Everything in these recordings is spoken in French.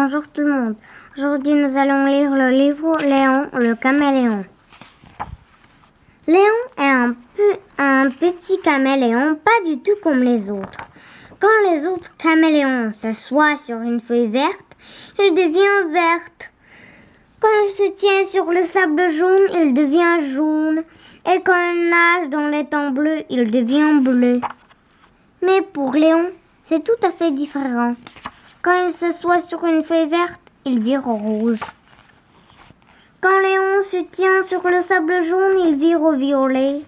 bonjour tout le monde. Aujourd'hui, nous allons lire le livre Léon, le caméléon. Léon est un petit caméléon, pas du tout comme les autres. Quand les autres caméléons s'assoient sur une feuille verte, il devient verte. Quand il se tient sur le sable jaune, il devient jaune. Et quand il nage dans l'étang bleu, il devient bleu. Mais pour Léon, c'est tout à fait différent. Quand il s'assoit sur une feuille verte, il vire au rouge. Quand Léon se tient sur le sable jaune, il vire au violet.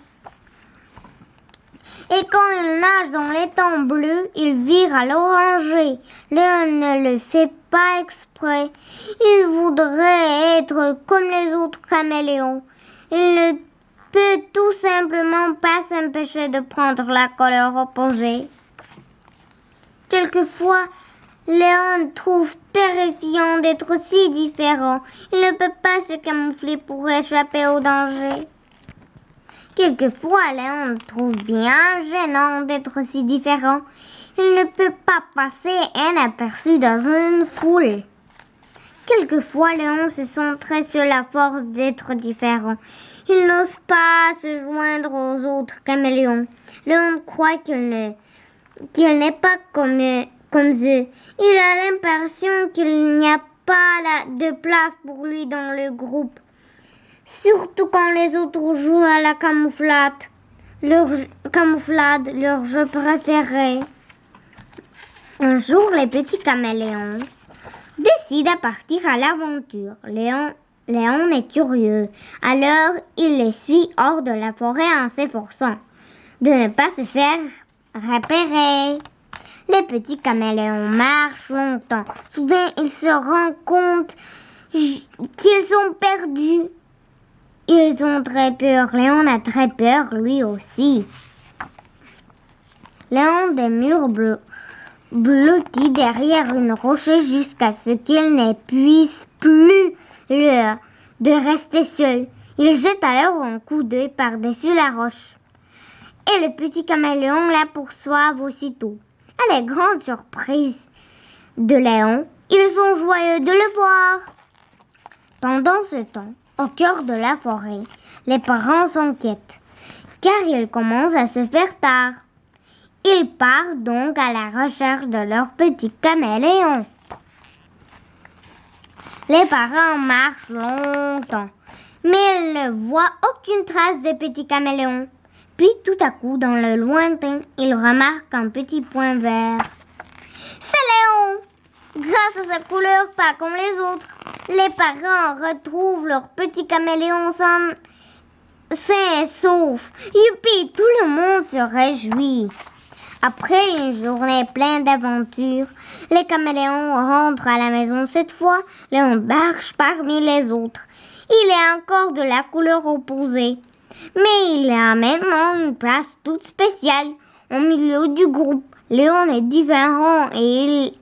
Et quand il nage dans l'étang bleu, il vire à l'orangé. Léon ne le fait pas exprès. Il voudrait être comme les autres caméléons. Il ne peut tout simplement pas s'empêcher de prendre la couleur opposée. Quelquefois, Léon trouve terrifiant d'être si différent. Il ne peut pas se camoufler pour échapper au danger. Quelquefois, Léon trouve bien gênant d'être si différent. Il ne peut pas passer inaperçu dans une foule. Quelquefois, Léon se sent très seul à force d'être différent. Il n'ose pas se joindre aux autres caméléons. Léon croit qu'il n'est pas comme eux. Il a l'impression qu'il n'y a pas de place pour lui dans le groupe. Surtout quand les autres jouent à la camouflade, leur jeu préféré. Un jour, les petits caméléons décident à partir à l'aventure. Léon est curieux, alors il les suit hors de la forêt en s'efforçant de ne pas se faire repérer. Les petits caméléons marchent longtemps. Soudain, ils se rendent compte qu'ils sont perdus. Ils ont très peur. Léon a très peur, lui aussi. Léon demeure blotti derrière une rocher jusqu'à ce qu'il ne puisse plus de rester seul. Il jette alors un coup d'œil par-dessus la roche. Et le petit caméléon la poursuivent aussitôt. À la grande surprise de Léon, ils sont joyeux de le voir. Pendant ce temps, au cœur de la forêt, les parents s'inquiètent, car il commence à se faire tard. Ils partent donc à la recherche de leur petit caméléon. Les parents marchent longtemps, mais ils ne voient aucune trace de petit caméléon. Puis tout à coup, dans le lointain, ils remarquent un petit point vert. C'est Léon! Grâce à sa couleur, pas comme les autres, les parents retrouvent leur petit caméléon sain et sauf. Youpi! Tout le monde se réjouit. Après une journée pleine d'aventures, les caméléons rentrent à la maison. Cette fois, Léon marche parmi les autres. Il est encore de la couleur opposée. Mais il a maintenant une place toute spéciale au milieu du groupe. Léon est différent et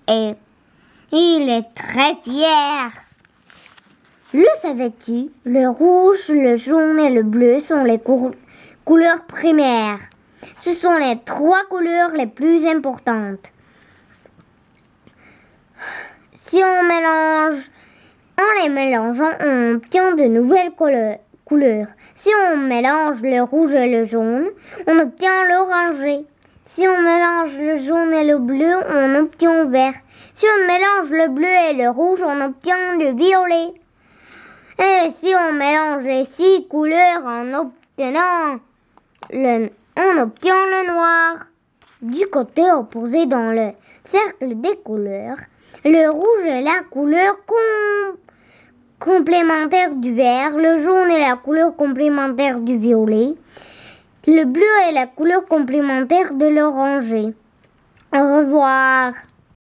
il est très fier. Le savais-tu? Le rouge, le jaune et le bleu sont les couleurs primaires. Ce sont les 3 couleurs les plus importantes. En les mélangeant, on obtient de nouvelles couleurs. Si on mélange le rouge et le jaune, on obtient l'orangé. Si on mélange le jaune et le bleu, on obtient le vert. Si on mélange le bleu et le rouge, on obtient le violet. Et si on mélange les 6 couleurs on obtient le noir. Du côté opposé dans le cercle des couleurs, le rouge est la couleur complémentaire du vert, le jaune est la couleur complémentaire du violet, le bleu est la couleur complémentaire de l'oranger. Au revoir.